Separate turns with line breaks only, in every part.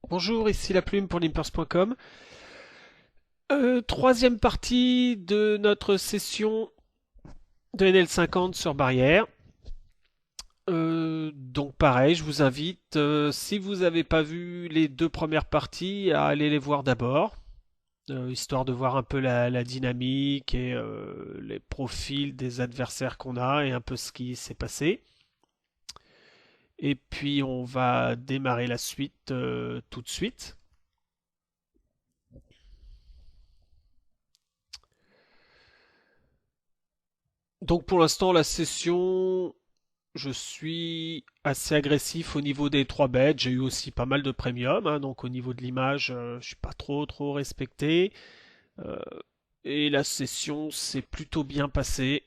Bonjour, ici la plume pour limpers.com. Troisième partie de notre session de NL50 sur barrière. Donc pareil, je vous invite, si vous n'avez pas vu les deux premières parties, à aller les voir d'abord, histoire de voir un peu la dynamique et les profils des adversaires qu'on a et un peu ce qui s'est passé. Et puis on va démarrer la suite tout de suite. Donc pour l'instant, la session, je suis assez agressif au niveau des 3 bêtes. J'ai eu aussi pas mal de premium, hein, donc au niveau de l'image, je suis pas trop respecté. Euh, et la session s'est plutôt bien passée.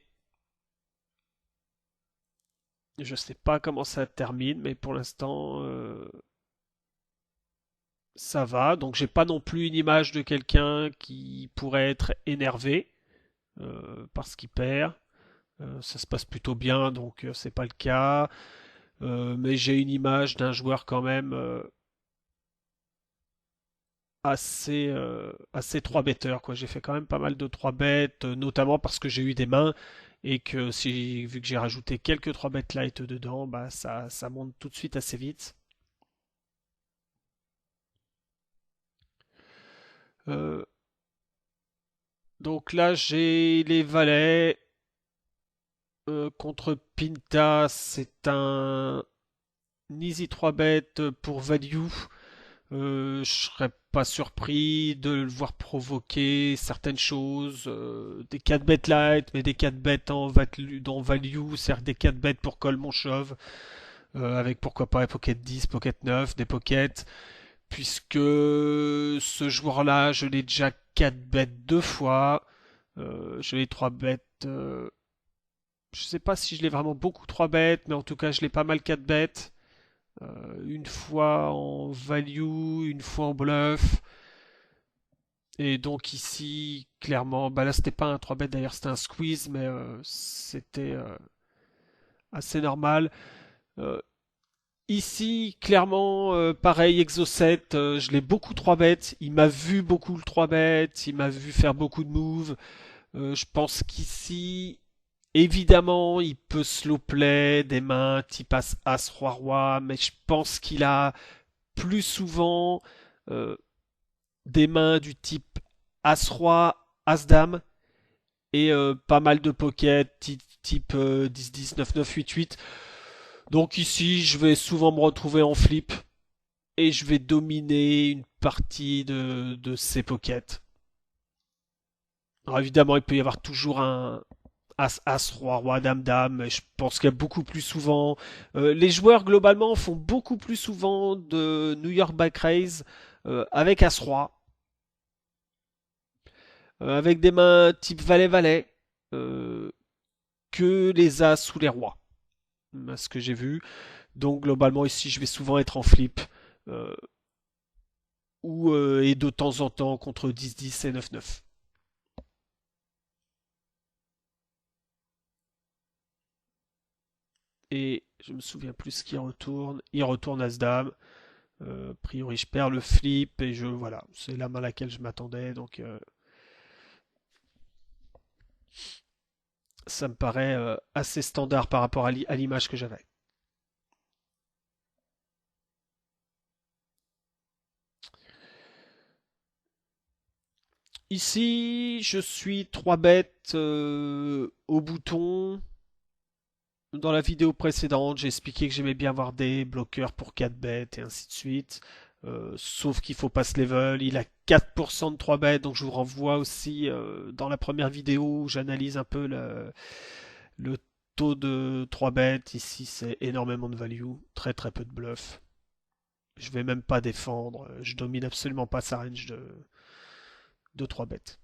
Je sais pas comment ça termine, mais pour l'instant, ça va. Donc j'ai pas non plus une image de quelqu'un qui pourrait être énervé parce qu'il perd. Ça se passe plutôt bien, donc c'est pas le cas. Mais j'ai une image d'un joueur quand même assez 3 betteurs quoi. J'ai fait quand même pas mal de 3 bêtes, notamment parce que j'ai eu des mains et que si vu que j'ai rajouté quelques 3 bêtes light dedans, bah ça monte tout de suite assez vite. Euh, donc là j'ai les valets contre Pinta, c'est un easy 3 bêtes pour value. Je serais pas surpris de le voir provoquer certaines choses, des 4 bêtes light, mais des 4 bêtes dans value, c'est-à-dire des 4 bêtes pour call mon shove, avec pourquoi pas un pocket 10, pocket 9, des pockets, puisque ce joueur-là, je l'ai déjà 4 bêtes deux fois, je l'ai 3 bêtes, je sais pas si je l'ai vraiment beaucoup 3 bêtes, mais en tout cas je l'ai pas mal 4 bêtes, une fois en value, une fois en bluff. Et donc ici, clairement, bah là c'était pas un 3 bet d'ailleurs, c'était un squeeze, mais c'était assez normal. Euh, Ici, clairement, pareil, Exocet, je l'ai beaucoup 3 bet. Il m'a vu beaucoup le 3 bet, il m'a vu faire beaucoup de moves. Je pense qu'ici, évidemment, il peut slow play des mains type As Roi Roi, mais je pense qu'il a plus souvent euh, des mains du type As Roi, As Dame et pas mal de pocket type 10-10, 9-9, 8-8. Donc ici, je vais souvent me retrouver en flip et je vais dominer une partie de ces pockets. Alors évidemment, il peut y avoir toujours un As, Roi, Roi, Dame, Dame, mais je pense qu'il y a beaucoup plus souvent. Les joueurs globalement font beaucoup plus souvent de New York Back Raise avec As, Roi, avec des mains type Valet-Valet, euh, que les As ou les Rois, à ce que j'ai vu. Donc globalement ici je vais souvent être en flip euh, et de temps en temps contre 10-10 et 9-9. Et je me souviens plus ce qui retourne. Il retourne As-Dame. A priori je perds le flip et voilà, c'est la main à laquelle je m'attendais donc ça me paraît assez standard par rapport à l'image que j'avais. Ici je suis 3 bêtes au bouton. Dans la vidéo précédente, j'ai expliqué que j'aimais bien avoir des bloqueurs pour 4 bêtes et ainsi de suite. Sauf qu'il faut pas se level. Il a 4% de 3 bêtes, donc je vous renvoie aussi dans la première vidéo où j'analyse un peu le taux de 3 bêtes. Ici, c'est énormément de value, très peu de bluff. Je vais même pas défendre. Je domine absolument pas sa range de 3 bêtes.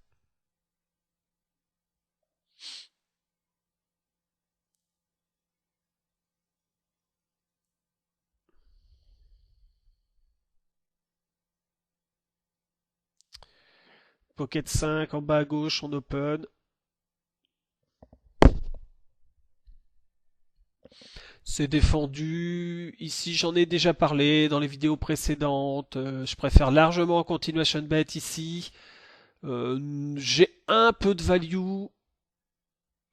Pocket 5 en bas à gauche en open. C'est défendu. Ici, j'en ai déjà parlé dans les vidéos précédentes. Je préfère largement continuation bet ici. J'ai un peu de value,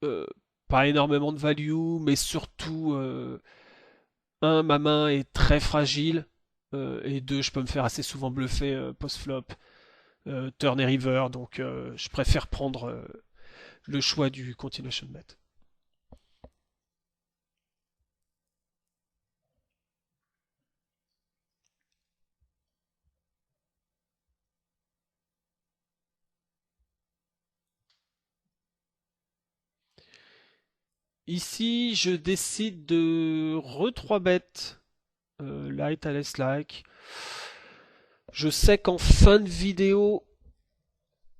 euh, pas énormément de value, mais surtout, ma main est très fragile, et deux, je peux me faire assez souvent bluffer post-flop, turn et river, donc je préfère prendre le choix du continuation bet. Ici, je décide de re-3 bet light à less like. Je sais qu'en fin de vidéo,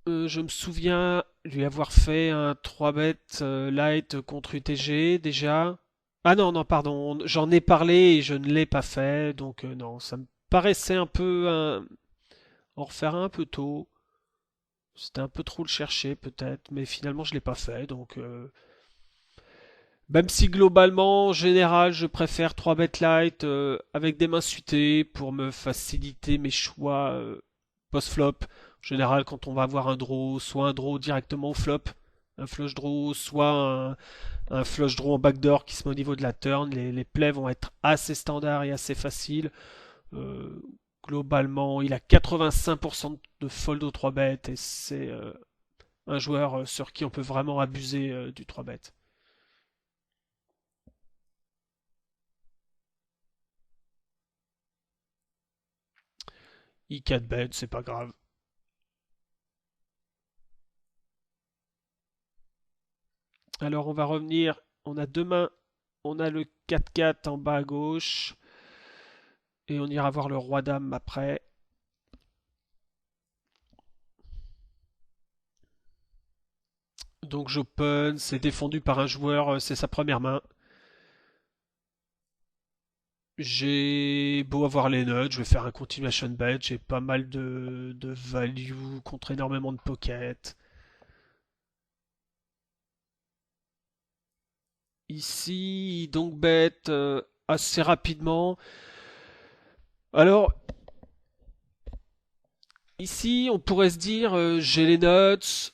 je me souviens lui avoir fait un 3 bet light contre UTG déjà. Ah non, non, pardon, j'en ai parlé et je ne l'ai pas fait, donc non, ça me paraissait un peu en refaire un peu tôt. C'était un peu trop le chercher peut-être, mais finalement je l'ai pas fait, donc même si globalement, en général, je préfère 3 bet light avec des mains suitées pour me faciliter mes choix post-flop. En général, quand on va avoir un draw, soit un draw directement au flop, un flush draw, soit un flush draw en backdoor qui se met au niveau de la turn, les plays vont être assez standards et assez faciles. Euh, Globalement, il a 85% de fold au 3 bet et c'est un joueur sur qui on peut vraiment abuser du 3 bet. I 4 bet, c'est pas grave. Alors on va revenir, on a deux mains, on a le 4-4 en bas à gauche, et on ira voir le roi-dame après. Donc j'open, c'est défendu par un joueur, c'est sa première main. J'ai beau avoir les nuts, je vais faire un continuation bet, j'ai pas mal de value contre énormément de pocket. Ici, donc bet assez rapidement. Alors, ici, on pourrait se dire, j'ai les nuts,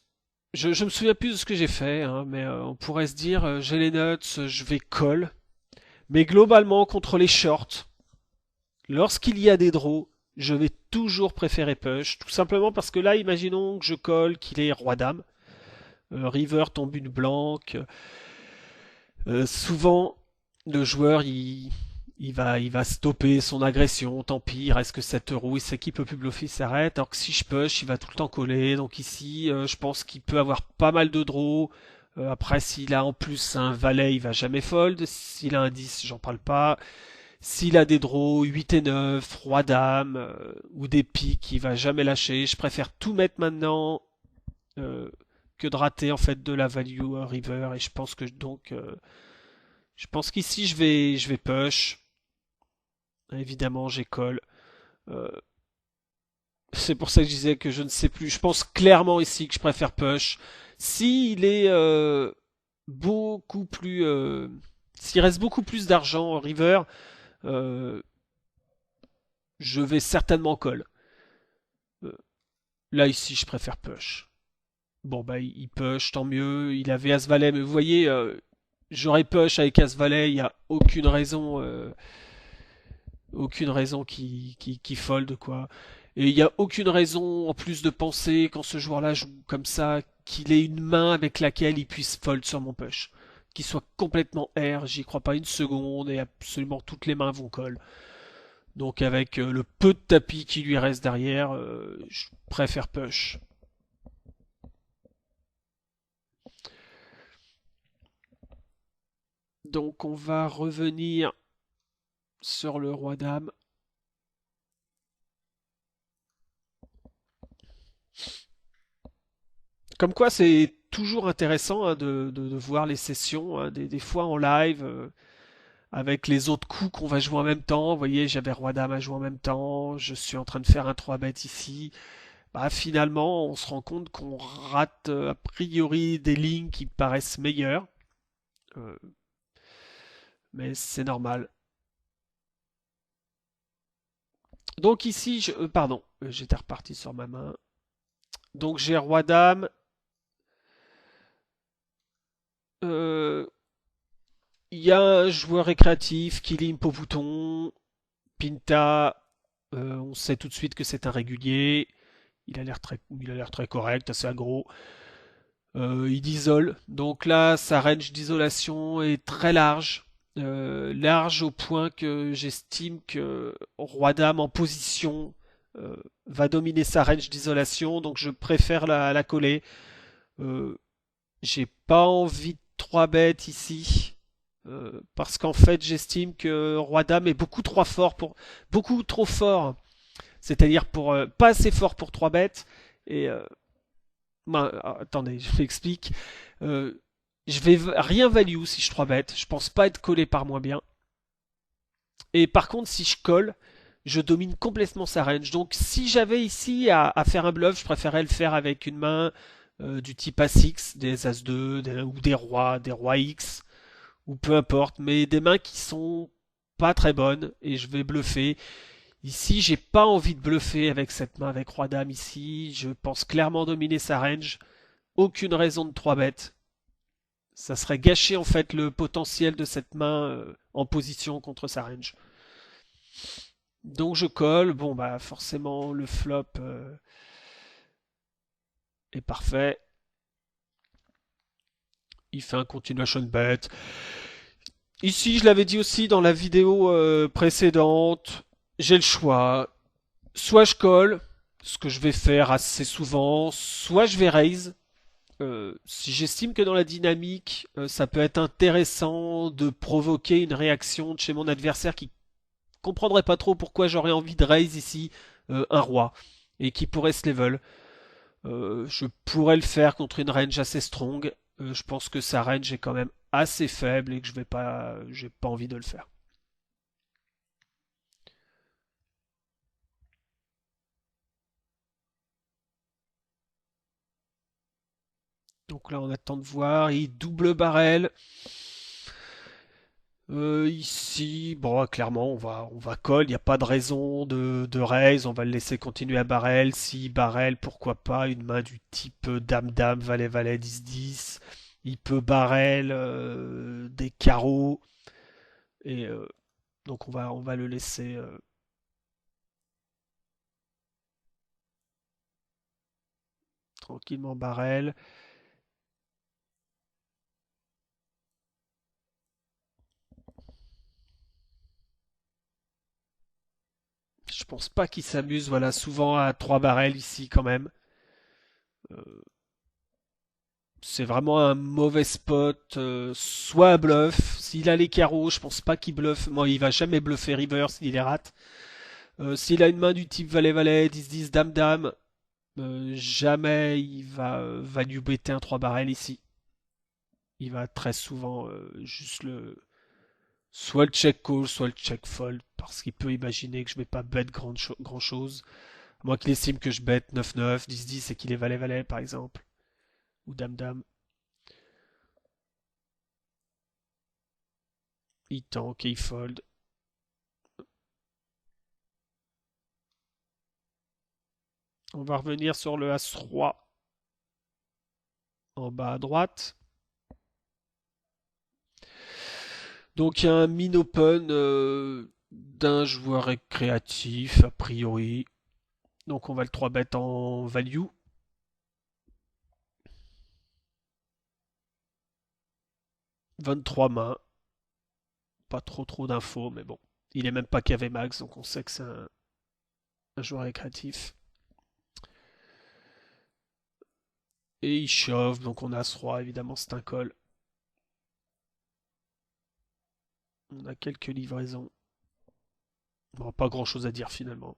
je me souviens plus de ce que j'ai fait, hein, mais on pourrait se dire, j'ai les nuts, je vais call. Mais globalement, contre les shorts, lorsqu'il y a des draws, je vais toujours préférer push, tout simplement parce que là, imaginons que je colle, qu'il est roi-dame, river tombe une blanque. Souvent, le joueur, il va stopper son agression, tant pis, il reste que 7 euros, il sait qu'il peut plus bluffer, il s'arrête, alors que si je push, il va tout le temps coller, donc ici, je pense qu'il peut avoir pas mal de draws. Après, s'il a en plus un valet, il va jamais fold, s'il a un 10, j'en parle pas. S'il a des draws 8 et 9, roi dame, ou des piques, il va jamais lâcher. Je préfère tout mettre maintenant euh, que de rater en fait de la value river. Et je pense que donc je pense qu'ici je vais push. Évidemment, j'ai call. Euh, c'est pour ça que je disais que je ne sais plus. Je pense clairement ici que je préfère push. S'il est beaucoup plus, s'il reste beaucoup plus d'argent en river, euh, je vais certainement call. Euh, Là ici, je préfère push. Bon bah il push, tant mieux. Il avait As Valet, mais vous voyez, j'aurais push avec As Valet. Il n'y a aucune raison qui fold quoi. Et il n'y a aucune raison en plus de penser quand ce joueur-là joue comme ça qu'il ait une main avec laquelle il puisse fold sur mon push. Qu'il soit complètement air, j'y crois pas une seconde et absolument toutes les mains vont call. Donc avec le peu de tapis qui lui reste derrière, je préfère push. Donc on va revenir sur le roi dame. Comme quoi c'est toujours intéressant hein, de voir les sessions, hein, des fois en live, avec les autres coups qu'on va jouer en même temps. Vous voyez, j'avais roi dame à jouer en même temps, je suis en train de faire un 3 bet ici. Bah, finalement, on se rend compte qu'on rate a priori des lignes qui paraissent meilleures. Euh, mais c'est normal. Donc ici, pardon, j'étais reparti sur ma main. Donc j'ai roi-dame. Euh, Il y a un joueur récréatif qui limpe au bouton. Pinta, on sait tout de suite que c'est un régulier. Il a l'air très correct, assez aggro. Il isole. Donc là, sa range d'isolation est très large. Large au point que j'estime que Roi-Dame en position euh, va dominer sa range d'isolation. Donc je préfère la coller. Euh, j'ai pas envie de 3 bêtes ici. Parce qu'en fait, j'estime que Roi-Dame est beaucoup trop fort. C'est-à-dire pour pas assez fort pour 3 bêtes. Et attendez, je m'explique. Euh, je vais rien value si je 3 bêtes. Je pense pas être collé par moins bien. Et par contre, si je colle, je domine complètement sa range. Donc si j'avais ici à faire un bluff, je préférerais le faire avec une main du type As-X, des As-2, ou des rois X, ou peu importe, mais des mains qui sont pas très bonnes, et je vais bluffer. Ici, j'ai pas envie de bluffer avec cette main avec Roi-Dame ici. Je pense clairement dominer sa range. Aucune raison de 3 bêtes. Ça serait gâcher en fait le potentiel de cette main en position contre sa range. Donc je colle. Bon bah forcément le flop est parfait. Il fait un continuation bet. Ici, je l'avais dit aussi dans la vidéo précédente, j'ai le choix. Soit je colle, ce que je vais faire assez souvent, soit je vais raise. Si j'estime que dans la dynamique, ça peut être intéressant de provoquer une réaction de chez mon adversaire qui comprendrait pas trop pourquoi j'aurais envie de raise ici un roi et qui pourrait se level. Je pourrais le faire contre une range assez strong. Je pense que sa range est quand même assez faible et que j'ai pas envie de le faire. Donc là, on attend de voir. Il double barrel. Ici, bon, clairement, on va call. Il n'y a pas de raison de raise. On va le laisser continuer à barrel. Si barrel, pourquoi pas une main du type dame-dame, valet-valet, 10-10. Il peut barrel des carreaux. Et donc on va le laisser tranquillement barrel. Je pense pas qu'il s'amuse, voilà, souvent à 3 barrels ici quand même. Euh, c'est vraiment un mauvais spot, soit à bluff. S'il a les carreaux, je pense pas qu'il bluffe. Moi, il va jamais bluffer river s'il les rate. S'il a une main du type valet-valet, 10-10, dame-dame, jamais il va value better un 3 barrels ici. Il va très souvent juste soit le check call, soit le check fold, parce qu'il peut imaginer que je vais pas bet grand chose. À moins qu'il estime que je bête 9-9, 10-10 et qu'il est valet-valet par exemple. Ou dame-dame. Il tank et il fold. On va revenir sur le As-Roi en bas à droite. Donc il y a un min-open d'un joueur récréatif a priori. Donc on va le 3 bet en value. 23 mains. Pas trop d'infos, mais bon. Il est même pas KV max, donc on sait que c'est un joueur récréatif. Et il chauffe, donc on a As-Roi, évidemment c'est un call. On a quelques livraisons. Bon, pas grand chose à dire finalement.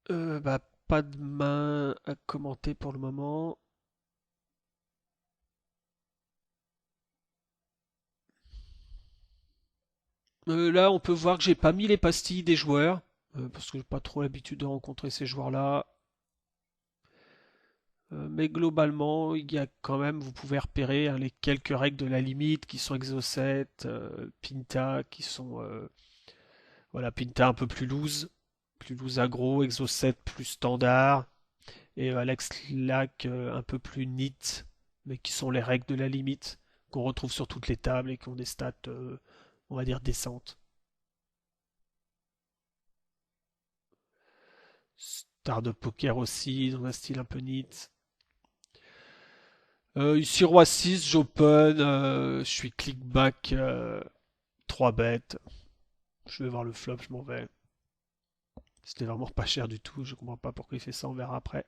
Bah, pas de main à commenter pour le moment. Là, on peut voir que j'ai pas mis les pastilles des joueurs, parce que j'ai pas trop l'habitude de rencontrer ces joueurs-là. Mais globalement, il y a quand même, vous pouvez repérer hein, les quelques règles de la limite qui sont Exocet, Pinta, qui sont voilà, Pinta un peu plus loose aggro, Exocet plus standard, et Alex Lack un peu plus neat, mais qui sont les règles de la limite qu'on retrouve sur toutes les tables et qui ont des stats, on va dire, décentes. Star de poker aussi, dans un style un peu neat. Ici, Roi 6, j'open, je suis clickback 3 bêtes. Je vais voir le flop, je m'en vais. C'était vraiment pas cher du tout, je comprends pas pourquoi il fait ça, on verra après.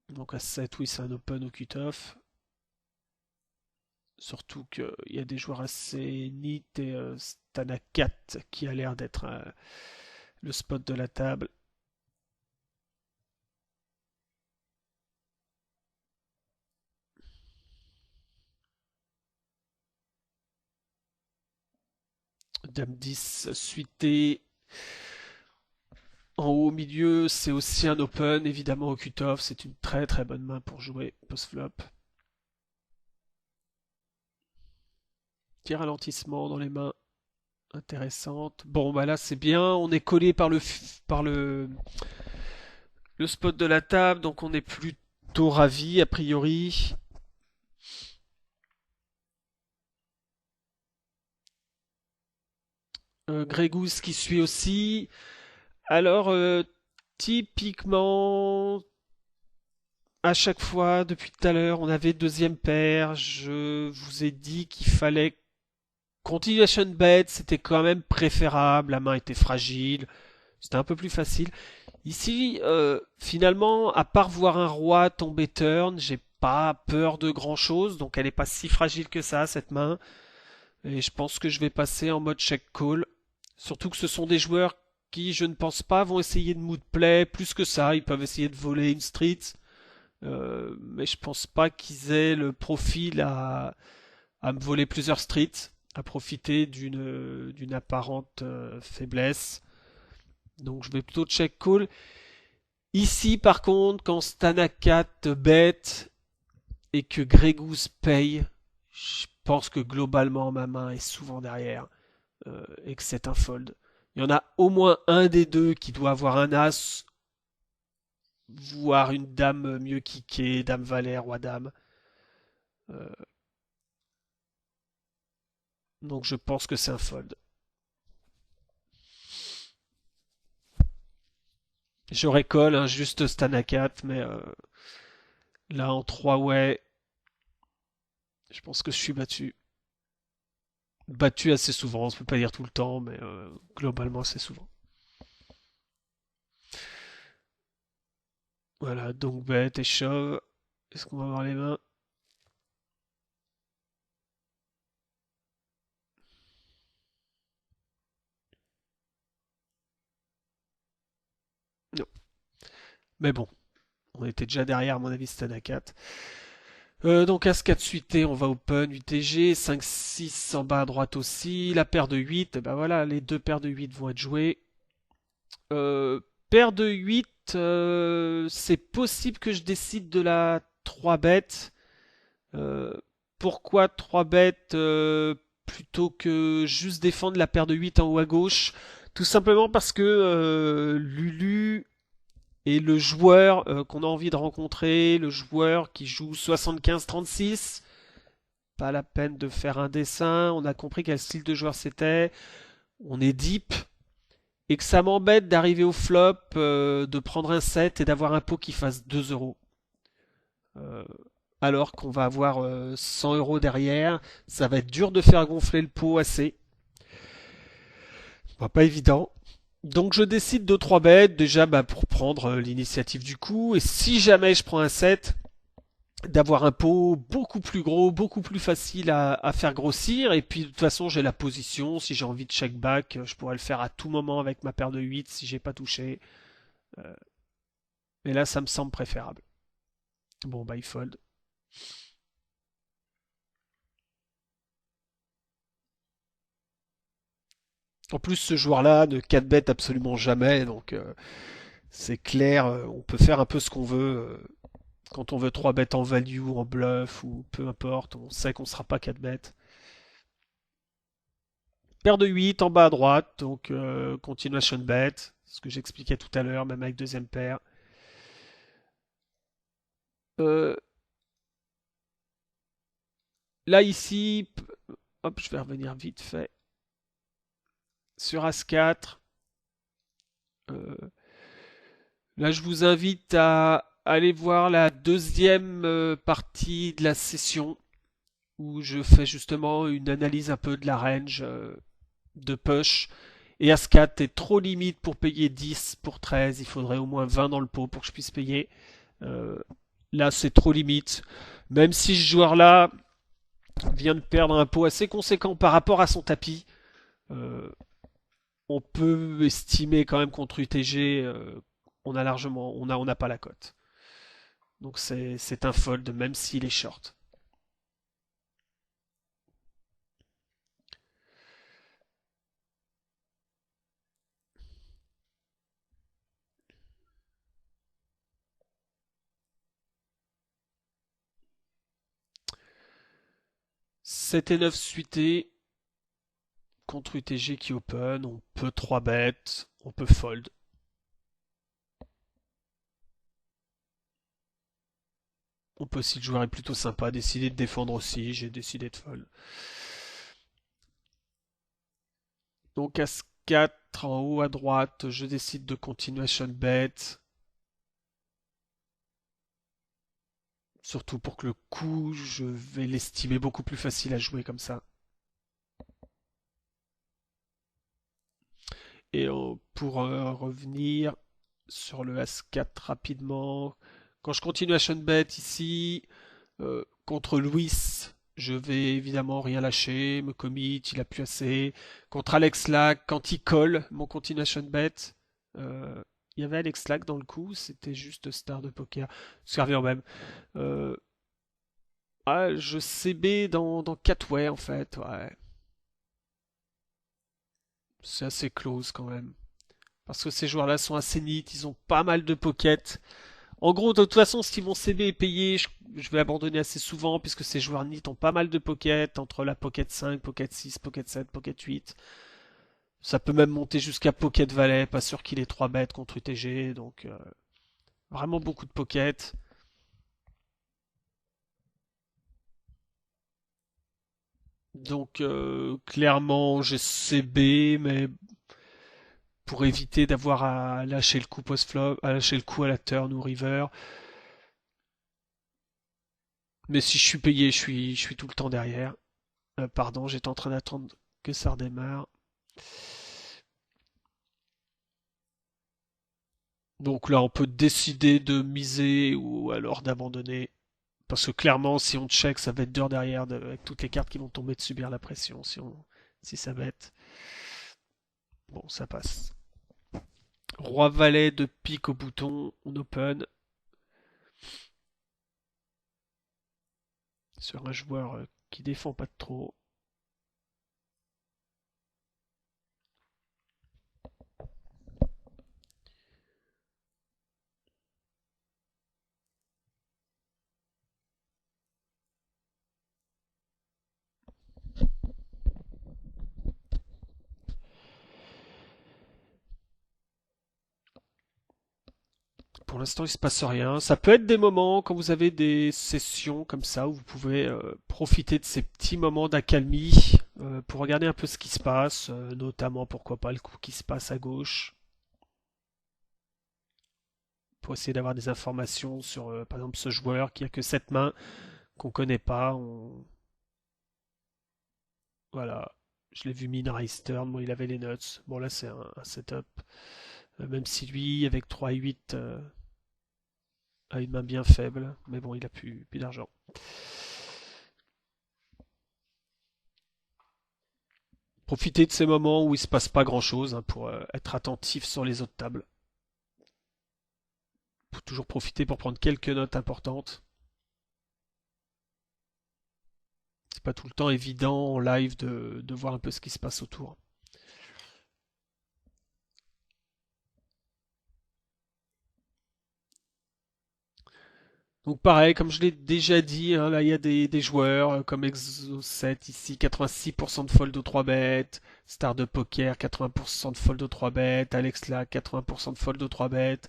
Donc à 7, oui, c'est un open au cut-off. Surtout qu'il y a des joueurs assez neat et Stana 4 qui a l'air d'être le spot de la table. Dame 10 suité. En haut au milieu, c'est aussi un open, évidemment au cut-off. C'est une très très bonne main pour jouer post-flop. Petit ralentissement dans les mains intéressantes. Bon, bah là c'est bien. On est collé par le spot de la table, donc on est plutôt ravi a priori. Grégousse qui suit aussi. Alors, typiquement, à chaque fois, depuis tout à l'heure, on avait deuxième paire. Je vous ai dit qu'il fallait continuation bet, c'était quand même préférable. La main était fragile, c'était un peu plus facile. Ici, finalement, à part voir un roi tomber turn, j'ai pas peur de grand chose, donc elle est pas si fragile que ça, cette main. Et je pense que je vais passer en mode check call. Surtout que ce sont des joueurs qui, je ne pense pas, vont essayer de mood play plus que ça. Ils peuvent essayer de voler une street, mais je pense pas qu'ils aient le profil à me voler plusieurs streets, à profiter d'une apparente faiblesse. Donc je vais plutôt check call. Ici, par contre, quand Stanakat bet et que Grégousse paye, je pense que globalement ma main est souvent derrière et que c'est un fold. Il y en a au moins un des deux qui doit avoir un as, voire une dame mieux kickée, dame valet, roi dame. Euh, donc je pense que c'est un fold. J'aurais call, hein, juste Stanakat, mais là en 3 way, je pense que je suis battu. Battu assez souvent, on ne peut pas dire tout le temps, mais globalement assez souvent. Voilà, donc bête et shove. Est-ce qu'on va avoir les mains? Non. Mais bon, on était déjà derrière, à mon avis, c'était Stanakat. Donc As-4 suité, on va open, UTG, 5-6 en bas à droite aussi, la paire de 8, et ben voilà, les deux paires de 8 vont être jouées. Paire de 8, c'est possible que je décide de la 3 bêtes. Euh, Pourquoi 3 bêtes plutôt que juste défendre la paire de 8 en haut à gauche? Tout simplement parce que Lulu et le joueur qu'on a envie de rencontrer, le joueur qui joue 75-36, pas la peine de faire un dessin, on a compris quel style de joueur c'était, on est deep, et que ça m'embête d'arriver au flop, de prendre un set et d'avoir un pot qui fasse 2 euros. Euh, alors qu'on va avoir 100 euros derrière, ça va être dur de faire gonfler le pot assez. Pas évident. Donc je décide de 3 bêtes déjà bah, pour prendre l'initiative du coup. Et si jamais je prends un set, d'avoir un pot beaucoup plus gros, beaucoup plus facile à faire grossir. Et puis de toute façon j'ai la position. Si j'ai envie de check back, je pourrais le faire à tout moment avec ma paire de 8 si j'ai pas touché. Euh, Mais là ça me semble préférable. Bon, bah, il fold. En plus, ce joueur-là ne 4 bet absolument jamais, donc c'est clair, on peut faire un peu ce qu'on veut. Quand on veut 3 bêtes en value, en bluff, ou peu importe, on sait qu'on sera pas 4 bêtes. Paire de 8 en bas à droite, donc continuation bet, ce que j'expliquais tout à l'heure, même avec deuxième paire. Euh, Là ici, hop, je vais revenir vite fait sur As-4. Euh, Là, je vous invite à aller voir la deuxième partie de la session où je fais justement une analyse un peu de la range de push. Et As-4 est trop limite pour payer 10 pour 13. Il faudrait au moins 20 dans le pot pour que je puisse payer. Euh, Là, c'est trop limite. Même si ce joueur-là vient de perdre un pot assez conséquent par rapport à son tapis, euh, on peut estimer quand même contre UTG, on n'a pas la cote. Donc c'est un fold même s'il est short. Sept et 9 suités contre UTG qui open, on peut 3 bet, on peut fold. On peut, si le joueur est plutôt sympa, décider de défendre aussi. J'ai décidé de fold. Donc As-4 en haut à droite, je décide de continuation bet. Surtout pour que le coup, je vais l'estimer beaucoup plus facile à jouer comme ça. Et pour revenir sur le As-4 rapidement, quand je continuation bet ici, contre Louis, je vais évidemment rien lâcher, me commit, il a plus assez. Contre Alex Lack, quand il colle mon continuation bet, euh, il y avait Alex Lack dans le coup, c'était juste Star de Poker, serveur même. Euh, je CB dans 4 way en fait, ouais. C'est assez close quand même. Parce que ces joueurs-là sont assez neat, ils ont pas mal de pocket. En gros, de toute façon, si mon CB est payé, je vais abandonner assez souvent puisque ces joueurs NIT ont pas mal de pocket, entre la Pocket 5, Pocket 6, Pocket 7, Pocket 8. Ça peut même monter jusqu'à Pocket Valet, pas sûr qu'il ait 3 bêtes contre UTG, donc vraiment beaucoup de pocket. Donc clairement j'ai CB, mais pour éviter d'avoir à lâcher le coup post-flop, à lâcher le coup à la turn ou river. Mais si je suis payé, je suis tout le temps derrière. Pardon, j'étais en train d'attendre que ça redémarre. Donc là, on peut décider de miser ou alors d'abandonner. Parce que clairement, si on check, ça va être dur derrière avec toutes les cartes qui vont tomber de subir la pression si ça bête. Bon, ça passe. Roi valet de pique au bouton, on open. Sur un joueur qui défend pas trop. Pour l'instant, il se passe rien. Ça peut être des moments quand vous avez des sessions comme ça où vous pouvez profiter de ces petits moments d'accalmie pour regarder un peu ce qui se passe, notamment pourquoi pas le coup qui se passe à gauche, pour essayer d'avoir des informations sur par exemple ce joueur qui a que 7 mains qu'on connaît pas. Voilà, je l'ai vu min raise turn, bon il avait les nuts. Bon là c'est un setup, même si lui avec 3 et 8 a une main bien faible, mais bon il a plus d'argent. Profitez de ces moments où il se passe pas grand chose hein, pour être attentif sur les autres tables. Faut toujours profiter pour prendre quelques notes importantes. C'est pas tout le temps évident en live de voir un peu ce qui se passe autour. Donc pareil, comme je l'ai déjà dit, hein, là il y a des joueurs comme Exo7 ici, 86% de fold aux 3 bêtes, Star de Poker, 80% de fold aux 3 bêtes, Alex là, 80% de fold aux 3 bêtes.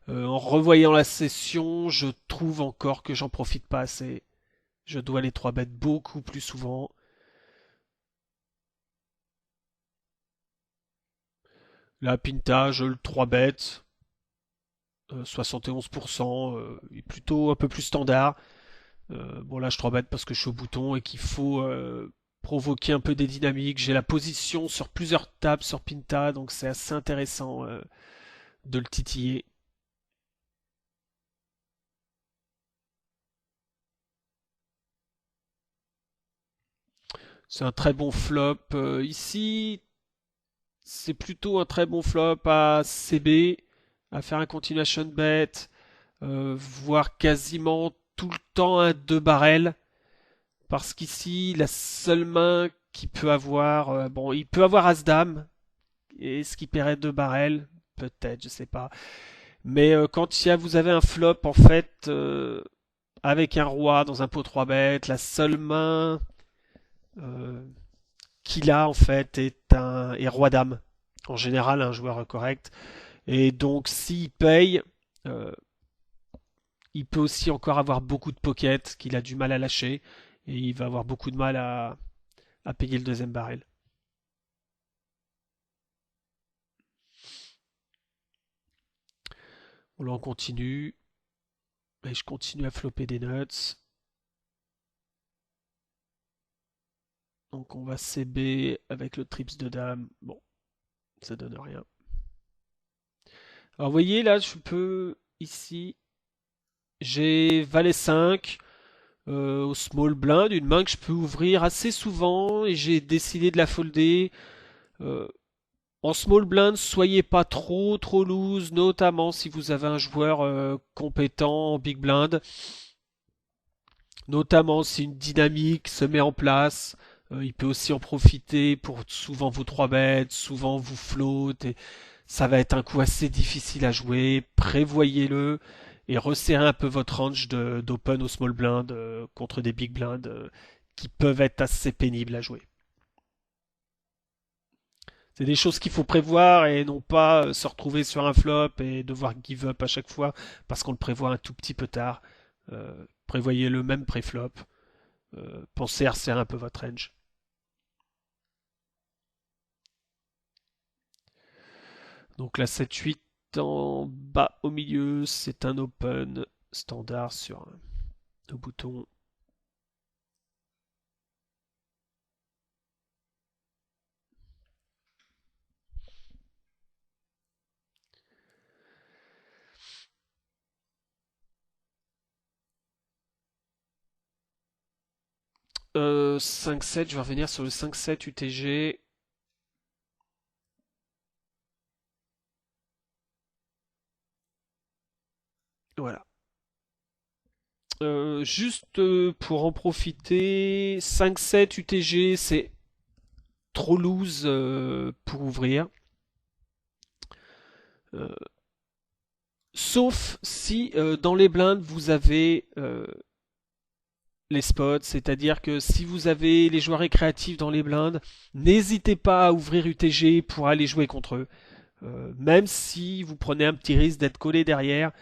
En revoyant la session, je trouve encore que j'en profite pas assez. Je dois les 3 bêtes beaucoup plus souvent. Là, Pinta, je le 3 bêtes, 71%, est plutôt un peu plus standard. Bon là je 3 bêtes parce que je suis au bouton et qu'il faut provoquer un peu des dynamiques. J'ai la position sur plusieurs tables sur Pinta, donc c'est assez intéressant de le titiller. C'est un très bon flop. Ici, c'est plutôt un très bon flop à CB, à faire un continuation bet, voire quasiment tout le temps un 2 barrel. Parce qu'ici, la seule main qu'il peut avoir, bon, il peut avoir As-Dame, et ce qui paierait 2 barrels, peut-être, je sais pas. Mais quand vous avez un flop, en fait, avec un roi dans un pot 3 bêtes, la seule main euh, qu'il a, en fait, est roi-dame. En général, un joueur correct. Et donc, s'il paye, euh, il peut aussi encore avoir beaucoup de pocket qu'il a du mal à lâcher. Et il va avoir beaucoup de mal à payer le deuxième barrel. On continue. Et je continue à flopper des nuts. Donc on va CB avec le trips de dame. Bon, ça donne rien. Alors vous voyez là, je peux ici, j'ai valet 5 au small blind, une main que je peux ouvrir assez souvent et j'ai décidé de la folder. Euh, En small blind, soyez pas trop loose, notamment si vous avez un joueur compétent en big blind. Notamment si une dynamique se met en place, il peut aussi en profiter pour souvent vous 3 bêtes, souvent vous float, et ça va être un coup assez difficile à jouer. Prévoyez-le et resserrez un peu votre range d'open au small blind contre des big blinds qui peuvent être assez pénibles à jouer. C'est des choses qu'il faut prévoir et non pas se retrouver sur un flop et devoir give up à chaque fois parce qu'on le prévoit un tout petit peu tard. Prévoyez le même pré-flop. Pensez à resserrer un peu votre range. Donc la 7-8 en bas au milieu, c'est un open standard sur deux boutons. 5-7, je vais revenir sur le 5-7 UTG. Voilà. Juste pour en profiter, 5-7 UTG, c'est trop loose pour ouvrir. Euh, Sauf si dans les blindes vous avez les spots, c'est-à-dire que si vous avez les joueurs récréatifs dans les blindes, n'hésitez pas à ouvrir UTG pour aller jouer contre eux. Même si vous prenez un petit risque d'être collé derrière,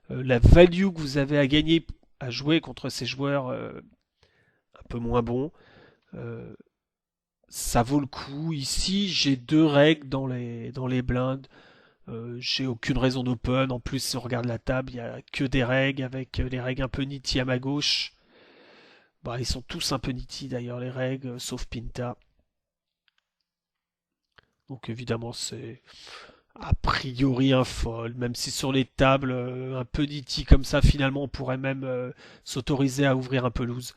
la value que vous avez à gagner à jouer contre ces joueurs un peu moins bons, euh, ça vaut le coup. Ici, j'ai deux règles dans les blindes. J'ai aucune raison d'open. En plus, si on regarde la table, il n'y a que des règles avec les règles un peu nitty à ma gauche. Bah, ils sont tous un peu nitty d'ailleurs, les règles, sauf Pinta. Donc évidemment, c'est a priori un fold, même si sur les tables un peu nitty comme ça, finalement, on pourrait même s'autoriser à ouvrir un peu loose.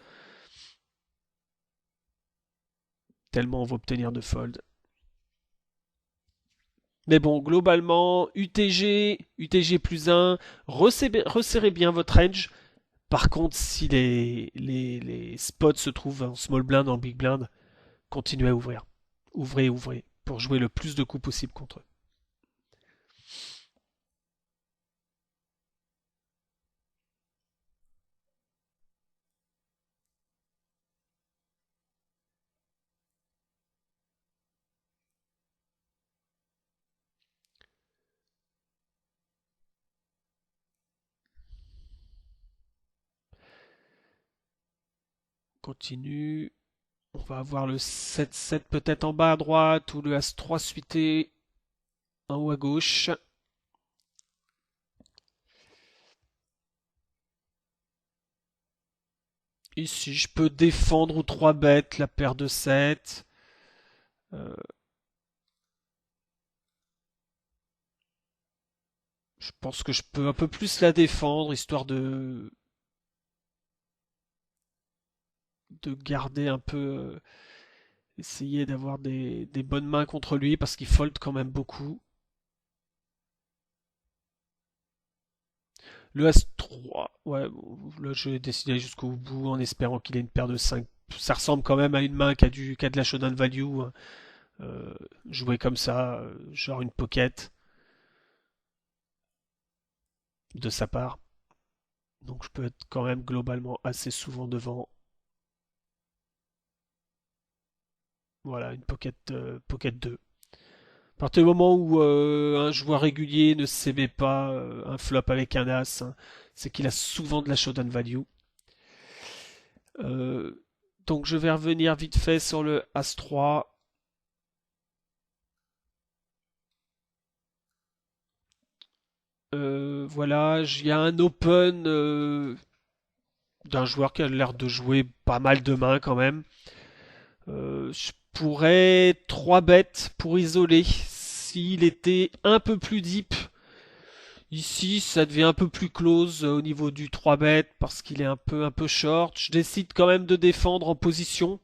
Tellement on va obtenir de fold. Mais bon, globalement, UTG plus 1, resserrez bien votre range. Par contre, si les spots se trouvent en small blind, en big blind, continuez à ouvrir. Ouvrez, ouvrez, pour jouer le plus de coups possible contre eux. Continue. On va avoir le 7-7 peut-être en bas à droite ou le As-3 suité en haut à gauche. Ici, je peux défendre aux 3 bêtes la paire de 7. Euh, je pense que je peux un peu plus la défendre, histoire de garder un peu... essayer d'avoir des bonnes mains contre lui, parce qu'il fold quand même beaucoup. Le As-3, ouais, là je vais décider jusqu'au bout en espérant qu'il ait une paire de 5. Ça ressemble quand même à une main qui a de la showdown value, hein. Euh, Jouer comme ça, genre une pocket de sa part. Donc je peux être quand même globalement assez souvent devant. Voilà, une pocket 2. À partir du moment où un joueur régulier ne s'émet pas un flop avec un As, hein, c'est qu'il a souvent de la showdown value. Euh, donc je vais revenir vite fait sur le As-3. Voilà, il y a un open d'un joueur qui a l'air de jouer pas mal de mains quand même. Je pourrais 3 bêtes pour isoler s'il était un peu plus deep. Ici, ça devient un peu plus close au niveau du 3 bêtes parce qu'il est un peu short. Je décide quand même de défendre en position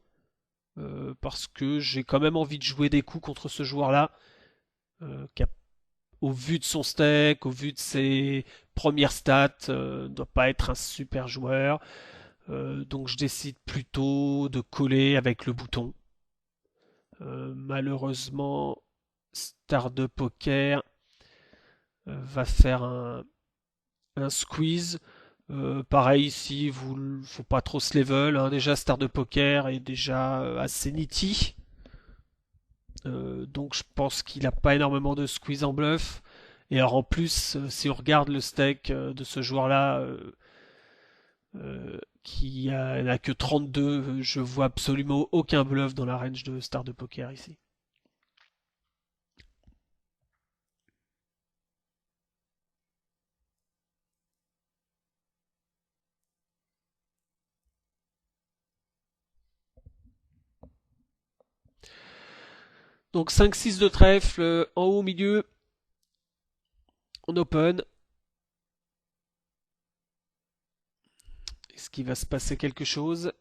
parce que j'ai quand même envie de jouer des coups contre ce joueur-là. Qui a, au vu de son stack, au vu de ses premières stats, ne doit pas être un super joueur. Donc je décide plutôt de coller avec le bouton. Malheureusement, Star de Poker va faire un squeeze. Pareil ici, faut pas trop se level, hein. Déjà, Star de Poker est déjà assez nitty. Donc je pense qu'il n'a pas énormément de squeeze en bluff. Et alors en plus, si on regarde le stack de ce joueur-là, qui n'a que 32, je vois absolument aucun bluff dans la range de Star de Poker ici. Donc 5-6 de trèfle en haut au milieu, en open. Est-ce qu'il va se passer quelque chose?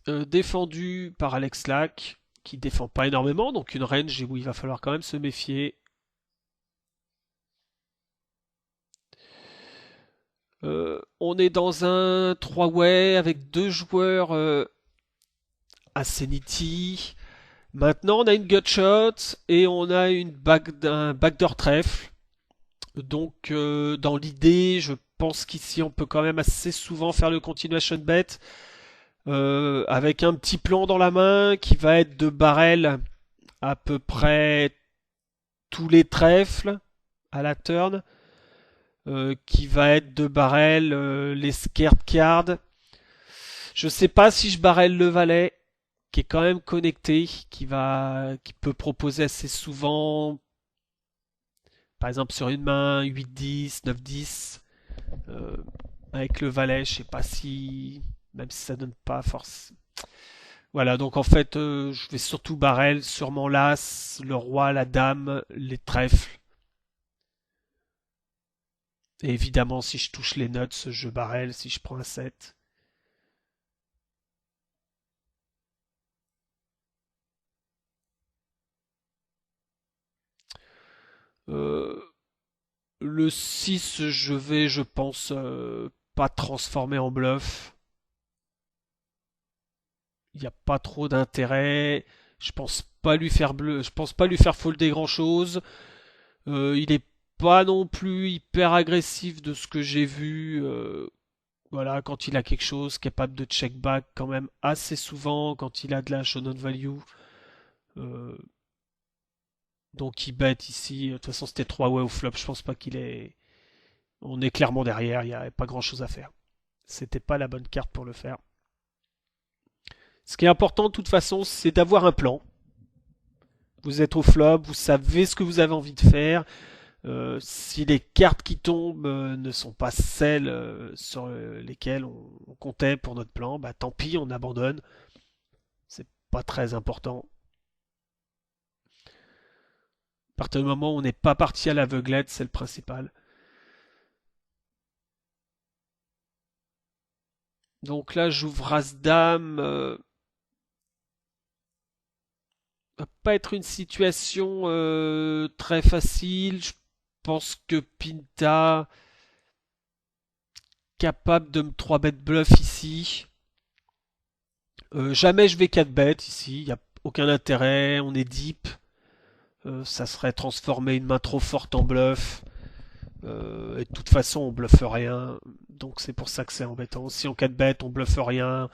Défendu par Alex Lack, qui défend pas énormément, donc une range où il va falloir quand même se méfier. On est dans un 3-way avec deux joueurs assez nitty. Maintenant, on a une gutshot et on a un backdoor trèfle. Donc, dans l'idée, je pense qu'ici, on peut quand même assez souvent faire le continuation bet avec un petit plan dans la main qui va être de barrel à peu près tous les trèfles à la turn, qui va être de barrel les scared cards. Je sais pas si je barrel le valet, qui est quand même connecté, qui peut proposer assez souvent, par exemple sur une main, 8-10, 9-10, euh, avec le valet, je sais pas si, même si ça donne pas force. Voilà, donc en fait, je vais surtout barrel sur mon l'as, le roi, la dame, les trèfles. Et évidemment, si je touche les nuts, je barrel si je prends un 7. Euh, le 6, je vais, je pense, pas transformer en bluff. Il n'y a pas trop d'intérêt. Je pense pas lui faire folder grand chose. Il est pas non plus hyper agressif de ce que j'ai vu. Voilà, quand il a quelque chose, capable de check back quand même assez souvent quand il a de la show non value. Euh, donc il bet ici. De toute façon, c'était 3 way au flop. Je pense pas qu'il est. On est clairement derrière. Il n'y a pas grand chose à faire. C'était pas la bonne carte pour le faire. Ce qui est important de toute façon, c'est d'avoir un plan. Vous êtes au flop, vous savez ce que vous avez envie de faire. Si les cartes qui tombent ne sont pas celles sur lesquelles on comptait pour notre plan, bah tant pis, on abandonne. C'est pas très important. À partir du moment où on n'est pas parti à l'aveuglette, c'est le principal. Donc là, j'ouvre As-Dame. Va pas être une situation très facile. Je pense que Pinta capable de me 3 bet bluff ici. Jamais je vais 4 bêtes ici, il n'y a aucun intérêt, on est deep. Ça serait transformer une main trop forte en bluff. Et de toute façon, on bluffe rien. Donc c'est pour ça que c'est embêtant. Si on 4 bêtes, on bluffe rien,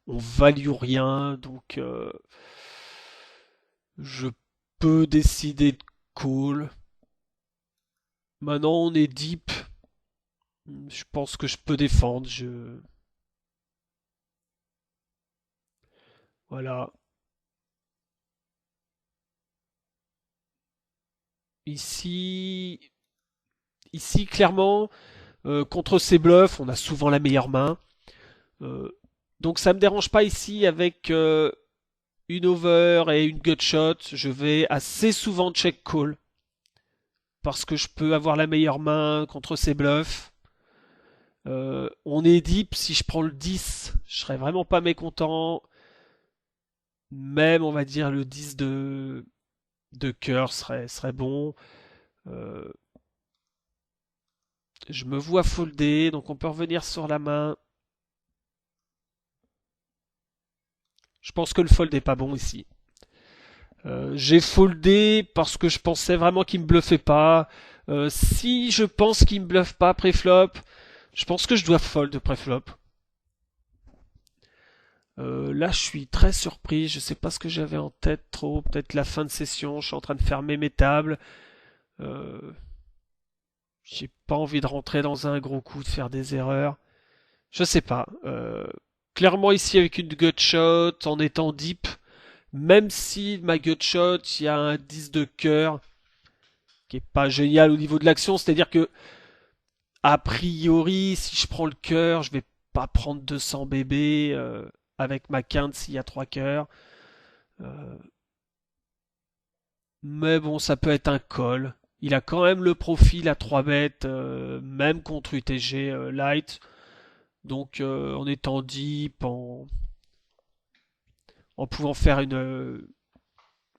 on value rien. Donc je peux décider de call. Maintenant, on est deep. Je pense que je peux défendre. Voilà. Ici, ici clairement, contre ces bluffs, on a souvent la meilleure main. Euh, donc ça me dérange pas ici avec une over et une gutshot. Je vais assez souvent check call parce que je peux avoir la meilleure main contre ces bluffs. On est deep, si je prends le 10, je serais vraiment pas mécontent. Même on va dire le 10 de cœur serait bon. Euh, je me vois folder, donc on peut revenir sur la main. Je pense que le fold est pas bon ici. J'ai foldé parce que je pensais vraiment qu'il me bluffait pas. Si je pense qu'il me bluffe pas pré-flop, je pense que je dois fold pré-flop. Là, je suis très surpris. Je sais pas ce que j'avais en tête trop. Peut-être la fin de session. Je suis en train de fermer mes tables. Euh, j'ai pas envie de rentrer dans un gros coup, de faire des erreurs. Je sais pas. Clairement ici avec une gutshot, en étant deep, même si ma gutshot, il y a un 10 de cœur qui est pas génial au niveau de l'action. C'est-à-dire que, a priori, si je prends le cœur, je vais pas prendre 200 bébés avec ma quinte s'il y a 3 cœurs. Euh, mais bon, ça peut être un call. Il a quand même le profil à 3 bêtes, même contre UTG light. Donc en étant deep, en pouvant faire une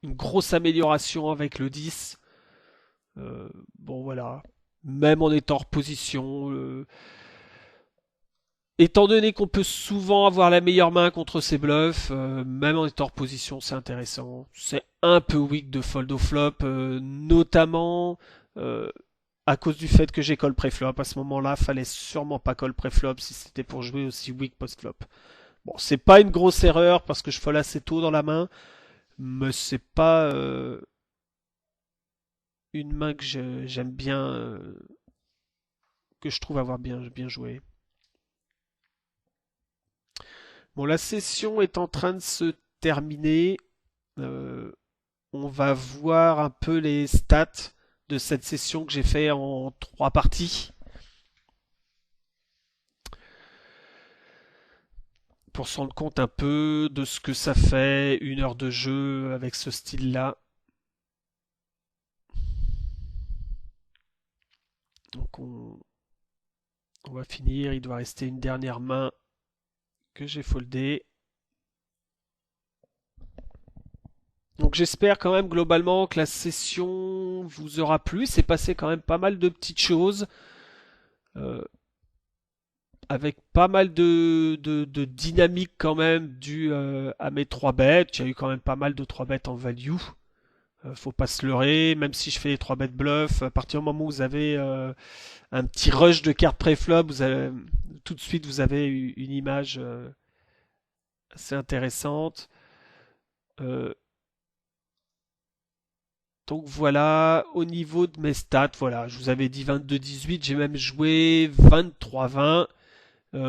grosse amélioration avec le 10. Bon voilà. Même en étant hors position. Étant donné qu'on peut souvent avoir la meilleure main contre ces bluffs, même en étant hors position, c'est intéressant. C'est un peu weak de fold au flop, notamment euh, à cause du fait que j'ai call pré-flop. À ce moment-là, fallait sûrement pas call pré-flop si c'était pour jouer aussi weak post-flop. Bon, c'est pas une grosse erreur parce que je fold assez tôt dans la main, mais c'est pas une main que j'aime bien, que je trouve avoir bien joué. Bon, la session est en train de se terminer. Euh, on va voir un peu les stats de cette session que j'ai fait en 3 parties. Pour se rendre compte un peu de ce que ça fait 1 heure de jeu avec ce style-là. Donc on va finir. Il doit rester une dernière main que j'ai foldée. Donc j'espère quand même globalement que la session vous aura plu. C'est passé quand même pas mal de petites choses, euh, avec pas mal de dynamique quand même due à mes 3 bêtes. Il y a eu quand même pas mal de 3 bêtes en value. Faut pas se leurrer, même si je fais les 3 bêtes bluff, à partir du moment où vous avez un petit rush de cartes pré-flop, tout de suite vous avez une image assez intéressante. Euh, donc voilà, au niveau de mes stats, voilà, je vous avais dit 22-18, j'ai même joué 23-20.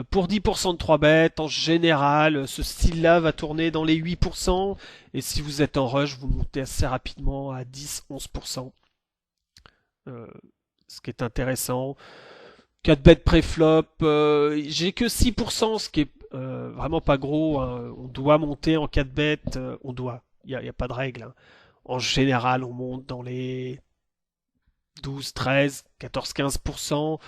Pour 10% de 3 bêtes, en général, ce style-là va tourner dans les 8%. Et si vous êtes en rush, vous montez assez rapidement à 10-11%. Euh, ce qui est intéressant. 4 bêtes pré-flop, j'ai que 6%, ce qui est vraiment pas gros, hein. On doit monter en 4 bêtes, on doit. Il y a pas de règle, hein. En général, on monte dans les 12, 13, 14, 15%.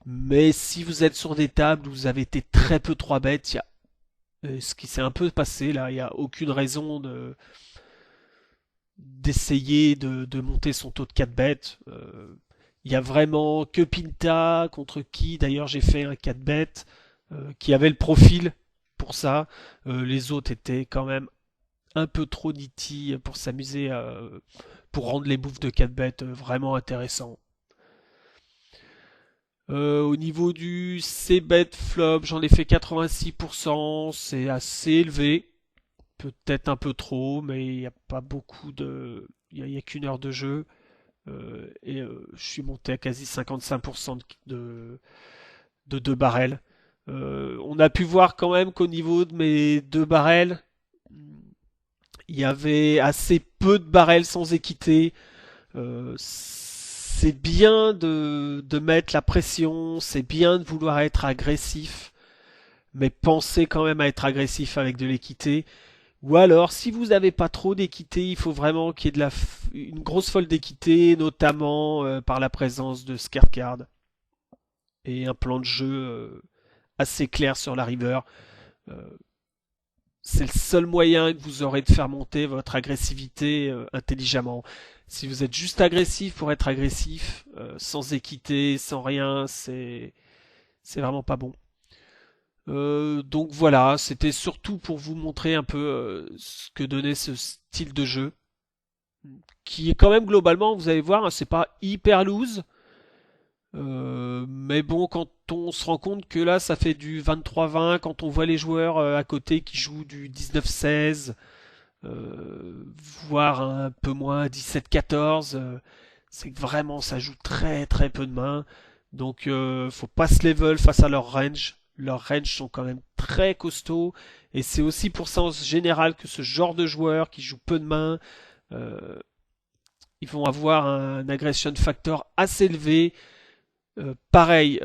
Mais si vous êtes sur des tables où vous avez été très peu 3 bêtes, il y a ce qui s'est un peu passé là, il n'y a aucune raison d'essayer de monter son taux de 4 bêtes. Il y a vraiment que Pinta, contre qui d'ailleurs j'ai fait un 4 bêtes, qui avait le profil pour ça. Les autres étaient quand même un peu trop nitty pour s'amuser, pour rendre les bouffes de 4 bêtes vraiment intéressants. Au niveau du C-bet flop, j'en ai fait 86%, c'est assez élevé, peut-être un peu trop, mais il n'y a pas beaucoup de... Il y a qu'une heure de jeu, je suis monté à quasi 55% de 2 barrels. On a pu voir quand même qu'au niveau de mes 2 barrels, il y avait assez peu de barrels sans équité. C'est bien de mettre la pression, c'est bien de vouloir être agressif, mais pensez quand même à être agressif avec de l'équité. Ou alors, si vous n'avez pas trop d'équité, il faut vraiment qu'il y ait une grosse folle d'équité, notamment par la présence de scare card et un plan de jeu assez clair sur la river. Euh, c'est le seul moyen que vous aurez de faire monter votre agressivité intelligemment. Si vous êtes juste agressif pour être agressif, sans équité, sans rien, c'est vraiment pas bon. Donc voilà, c'était surtout pour vous montrer un peu ce que donnait ce style de jeu, qui est quand même globalement, vous allez voir, hein, c'est pas hyper loose, mais bon, quand on se rend compte que là, ça fait du 23-20, quand on voit les joueurs à côté qui jouent du 19-16, voire un peu moins 17-14, c'est que vraiment ça joue très très peu de mains. Donc faut pas se level face à leur range. Leurs range sont quand même très costauds. Et c'est aussi pour ça en général que ce genre de joueurs qui jouent peu de mains, euh, ils vont avoir un aggression factor assez élevé. Pareil,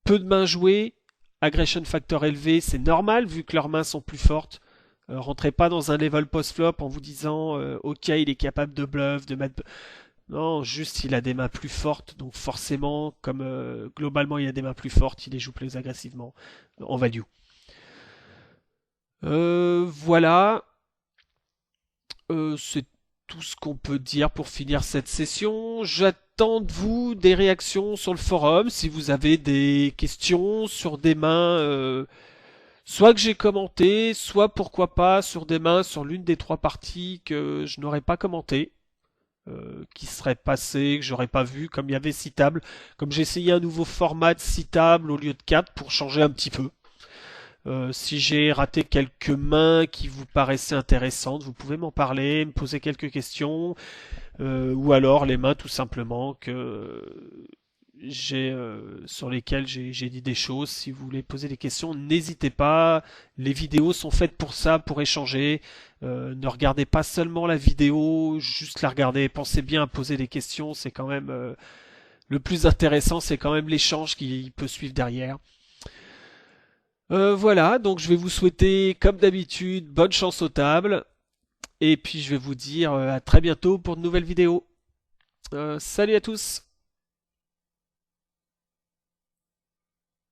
peu de mains jouées, aggression factor élevé, c'est normal vu que leurs mains sont plus fortes. Rentrez pas dans un level post-flop en vous disant ok il est capable de bluff, de mettre... Non, juste il a des mains plus fortes, donc forcément, comme globalement il a des mains plus fortes, il les joue plus agressivement en value. Voilà, c'est tout ce qu'on peut dire pour finir cette session. J'attends de vous des réactions sur le forum, si vous avez des questions sur des mains... soit que j'ai commenté, soit pourquoi pas sur des mains sur l'une des 3 parties que je n'aurais pas commenté, qui seraient passées, que j'aurais pas vu, comme il y avait 6 tables. Comme j'ai essayé un nouveau format de 6 tables au lieu de 4 pour changer un petit peu. Si j'ai raté quelques mains qui vous paraissaient intéressantes, vous pouvez m'en parler, me poser quelques questions, ou alors les mains tout simplement que j'ai sur lesquels j'ai dit des choses. Si vous voulez poser des questions, n'hésitez pas. Les vidéos sont faites pour ça, pour échanger. Ne regardez pas seulement la vidéo, juste la regarder. Pensez bien à poser des questions. C'est quand même le plus intéressant, c'est quand même l'échange qui peut suivre derrière. Voilà, donc je vais vous souhaiter, comme d'habitude, bonne chance aux tables. Et puis je vais vous dire à très bientôt pour de nouvelles vidéos. Salut à tous!